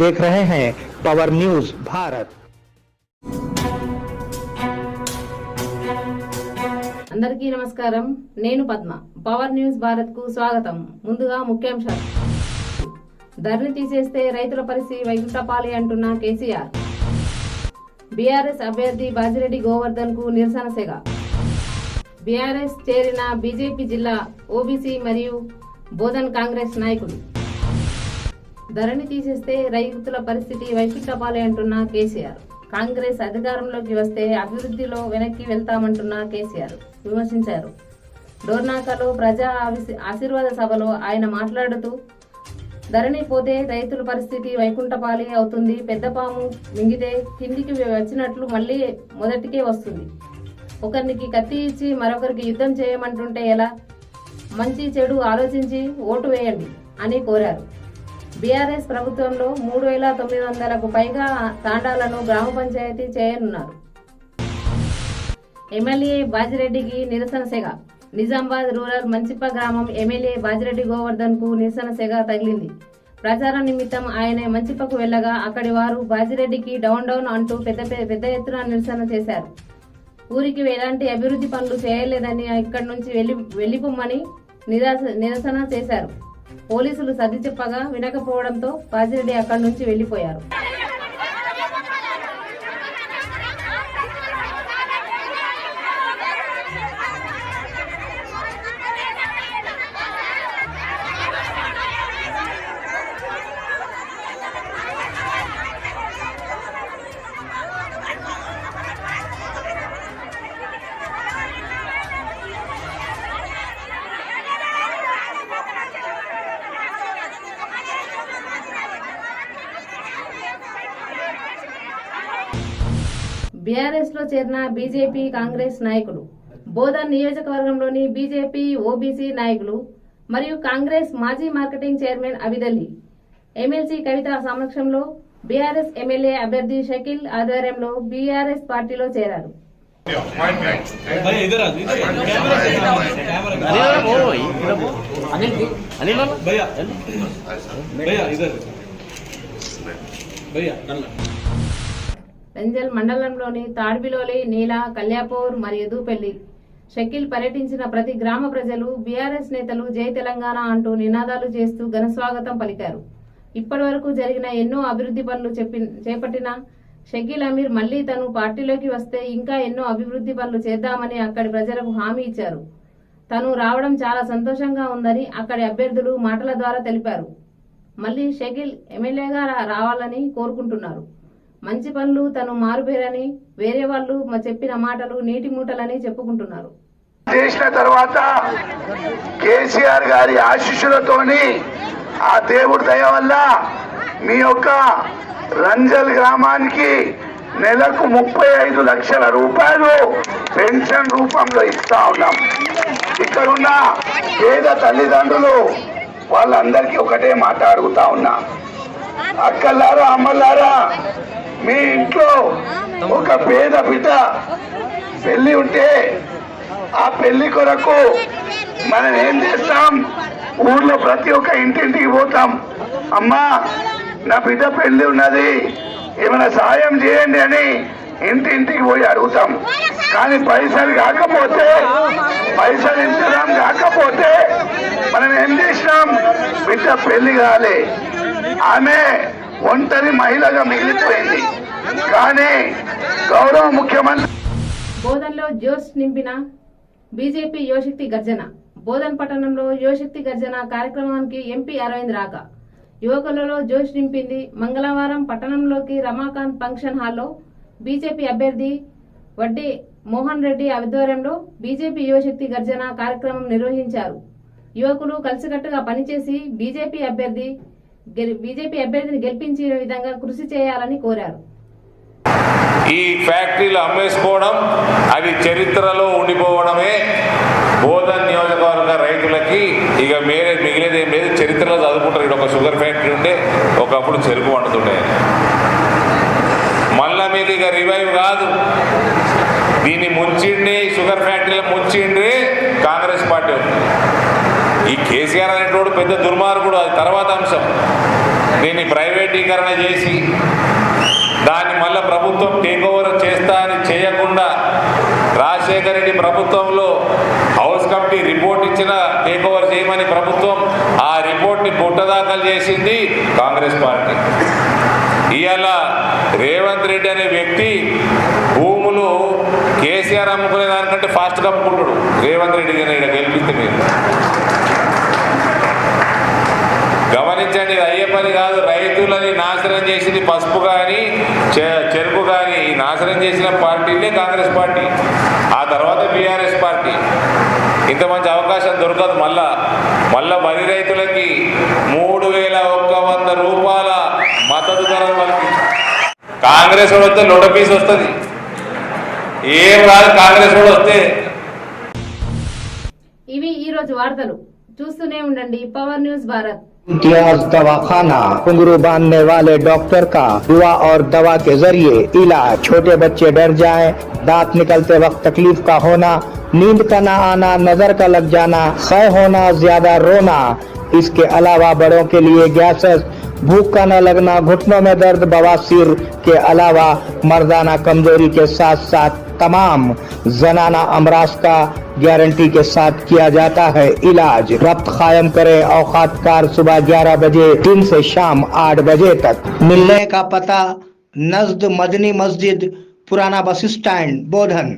देख रहे हैं पवर न्यूज भारत। అందరికీ నమస్కారం। నేను పద్మ। పవర్ న్యూస్ భారత్ కు స్వాగతం। ముందుగా ముఖ్యాంశాలు। ధరణి తీసేస్తే రైతుల పరిస్థితి వైకుంఠపాలి అంటున్న కేసీఆర్। బీఆర్ఎస్ అభ్యర్థి బాజిరెడ్డి గోవర్ధన్ కు నిరసన సెగ। బీఆర్ఎస్ చేరిన బీజేపీ జిల్లా ఓబీసీ మరియు బోధన్ కాంగ్రెస్ నాయకులు। ధరణి తీసేస్తే రైతుల పరిస్థితి వైకుంఠపాలి అంటున్న కేసీఆర్। కాంగ్రెస్ అధికారంలోకి వస్తే అభివృద్ధిలో వెనక్కి వెళ్తామంటున్న కేసీఆర్ విమర్శించారు। డోర్నాకలో ప్రజా ఆశీర్వాద సభలో ఆయన మాట్లాడుతూ ధరణి పోతే రైతుల పరిస్థితి వైకుంఠపాలి అవుతుంది, పెద్దపాము మింగితే కిందికి వచ్చినట్లు మళ్ళీ మొదటికే వస్తుంది, ఒకరికి కత్తి ఇచ్చి మరొకరికి యుద్ధం చేయమంటుంటే ఎలా, మంచి చెడు ఆలోచించి ఓటు వేయండి అని కోరారు। బీఆర్ఎస్ ప్రభుత్వంలో 3,900కు పైగా తాండాలను గ్రామ పంచాయతీ చేయనున్నారు। ఎమ్మెల్యే బాజిరెడ్డికి నిరసన సెగ। నిజామాబాద్ రూరల్ మంచిప్ప గ్రామం ఎమ్మెల్యే బాజిరెడ్డి గోవర్ధన్ కు నిరసన సెగ తగిలింది। ప్రచార నిమిత్తం ఆయన మంచిప్పకు వెళ్లగా అక్కడి వారు బాజిరెడ్డికి డౌన్ డౌన్ అంటూ పెద్ద ఎత్తున నిరసన చేశారు। ఊరికి ఎలాంటి అభివృద్ధి పనులు చేయలేదని ఇక్కడి నుంచి వెళ్లిపోమ్మని నిరసన చేశారు। పోలీసులు సర్ది చెప్పగా వినకపోవడంతో బాజిరెడ్డి అక్కడి నుంచి వెళ్లిపోయారు। బీఆర్ఎస్ లో చేరిన బీజేపీ కాంగ్రెస్ నాయకులు, బోధన్ నియోజకవర్గంలోని బీజేపీ ఓబీసీ నాయకులు మరియు కాంగ్రెస్ మాజీ మార్కెటింగ్ చైర్మన్ అబిద్, ఎమ్మెల్సీ కవిత సమక్షంలో బీఆర్ఎస్ ఎమ్మెల్యే అభ్యర్థి షకీల్ ఆధ్వర్యంలో బీఆర్ఎస్ పార్టీలో చేరారు। రంజల్ మండలంలోని తాడ్బిలోలి, నీలా, కల్యాపూర్ మరియు ఎదుపల్లి షకీల్ పర్యటించిన ప్రతి గ్రామ ప్రజలు బీఆర్ఎస్ నేతలు జై తెలంగాణ అంటూ నినాదాలు చేస్తూ ఘనస్వాగతం పలికారు। ఇప్పటి వరకు జరిగిన ఎన్నో అభివృద్ధి పనులు చేపట్టిన షకీల్ అమీర్ మళ్లీ తను పార్టీలోకి వస్తే ఇంకా ఎన్నో అభివృద్ధి పనులు చేద్దామని అక్కడి ప్రజలకు హామీ ఇచ్చారు। తను రావడం చాలా సంతోషంగా ఉందని అక్కడి అభ్యర్థులు మాటల ద్వారా తెలిపారు। మళ్లీ షకీల్ ఎమ్మెల్యేగా రావాలని కోరుకుంటున్నారు। మంచి పనులు తను మారుపేరని, వేరే వాళ్ళు చెప్పిన మాటలు నీటి మూటలని చెప్పుకుంటున్నారు। చేసిన తర్వాత కేసీఆర్ గారి ఆశీస్సులతోని ఆ దేవుడి దయ వల్ల మీ యొక్క రంజల్ గ్రామానికి నెలకు 35 లక్షల రూపాయలు పెన్షన్ రూపంలో ఇస్తా ఉన్నాం। ఇక్కడున్న పేద తల్లిదండ్రులు వాళ్ళందరికీ ఒకటే మాట అడుగుతా ఉన్నా, అక్కలారా అమ్మలారా, మీ ఇంట్లో ఒక పేద బిడ్డ పెళ్లి ఉంటే ఆ పెళ్లి కొరకు మనం ఏం చేస్తాం, ఊర్లో ప్రతి ఒక్క ఇంటింటికి పోతాం, అమ్మా నా బిడ్డ పెళ్లి ఉన్నది ఏమైనా సాయం చేయండి అని ఇంటింటికి పోయి అడుగుతాం। కానీ పైసలు ఇంతరం కాకపోతే మనం ఏం చేసినాం, బిడ్డ పెళ్లి కాలే, ఆమె ఒంటరి మహిళగా మిగిలిపోయింది। కానీ గౌరవ ముఖ్యమంత్రి బోధన్లో జోష్ నింపిన బీజేపీ యువశక్తి గర్జన। బోధన్ పట్టణంలో యువశక్తి గర్జన కార్యక్రమానికి ఎంపీ అరవింద్ రాక యువకులలో జోష్ నింపింది। మంగళవారం పట్టణంలోకి రమాకాంత్ ఫంక్షన్ హాల్లో బీజేపీ అభ్యర్థి వడ్డీ మోహన్ రెడ్డి ఆధ్వర్యంలో బీజేపీ యువశక్తి గర్జన కార్యక్రమం నిర్వహించారు। యువకులు కలిసికట్టుగా పనిచేసి బీజేపీ అభ్యర్థిని గెలిపించే విధంగా కృషి చేయాలని కోరారు। ఈ ఫ్యాక్టరీలు అమ్మేసుకోవడం అది చరిత్రలో ఉండిపోవడమే బోధన్ నియోజకవర్గ రైతులకి ఇక మిగిలేదేం లేదు। చరిత్రలో చదువుకుంటారు, ఇక్కడ ఒక షుగర్ ఫ్యాక్టరీ ఉండే, ఒకప్పుడు చెరుకు వండుతుండే, మళ్ళా మీద ఇక రివైవ్ కాదు, దీన్ని ముంచిండే, షుగర్ ఫ్యాక్టరీలో ముంచిండే కాంగ్రెస్ పార్టీ ఉంది। ఈ కేసీఆర్ అనేటోడు పెద్ద దుర్మార్గుడు, అది తర్వాత అంశం. దీన్ని ప్రైవేటీకరణ చేసి దాన్ని మళ్ళీ ప్రభుత్వం టేక్ ఓవర్ చేస్తా అని చేయకుండా రాజశేఖర రెడ్డి ప్రభుత్వంలో హౌస్ కమిటీ రిపోర్ట్ ఇచ్చిన టేక్ ఓవర్ చేయమని ప్రభుత్వం ఆ రిపోర్ట్ని బుట్టదాఖలు చేసింది కాంగ్రెస్ పార్టీ. ఇవాళ రేవంత్ రెడ్డి అనే వ్యక్తి భూములు కేసీఆర్ అమ్ముకునే దానికంటే ఫాస్ట్గా అమ్ముకుంటాడు. రేవంత్ రెడ్డి గారిని ఇక్కడ గెలిపిస్తే మీరు గమనించండి, ఇది అయ్యే పని కాదు. రైతులని నాశనం చేసింది పసుపు కానీ చెరుకు కానీ ఈ నాశనం చేసిన పార్టీనే కాంగ్రెస్ పార్టీ, ఆ తర్వాత బీఆర్ఎస్ పార్టీ. ఇంత మంచి అవకాశం దొరకదు. మళ్ళా వరి రైతులకి 3,100 రూపాయల మద్దతు ధర వాళ్ళకి కాంగ్రెస్ వాడు వస్తే లొడపీస్ వస్తుంది. ఏం రాదు కాంగ్రెస్ వాడు వస్తే. ఇవి ఈ రోజు వార్తలు. చూస్తూనే ఉండండి పవర్ న్యూస్ భారత్. इम्तियाज दवाखाना, घुंघरू बांधने वाले डॉक्टर का दुआ और दवा के जरिए इलाज। छोटे बच्चे डर जाएं, दांत निकलते वक्त तकलीफ का होना, नींद का ना आना, नजर का लग जाना, क्षय होना, ज्यादा रोना। इसके अलावा बड़ों के लिए गैसेस, भूख का न लगना, घुटनों में दर्द, बवासीर के अलावा मर्दाना कमजोरी के साथ साथ तमाम जनाना अमराज का गारंटी के साथ किया जाता है इलाज। रब्त कायम करें औकात कार सुबह 11 बजे दिन से शाम 8 बजे तक। मिलने का पता नजद मदनी मस्जिद, पुराना बस स्टैंड, बोधन।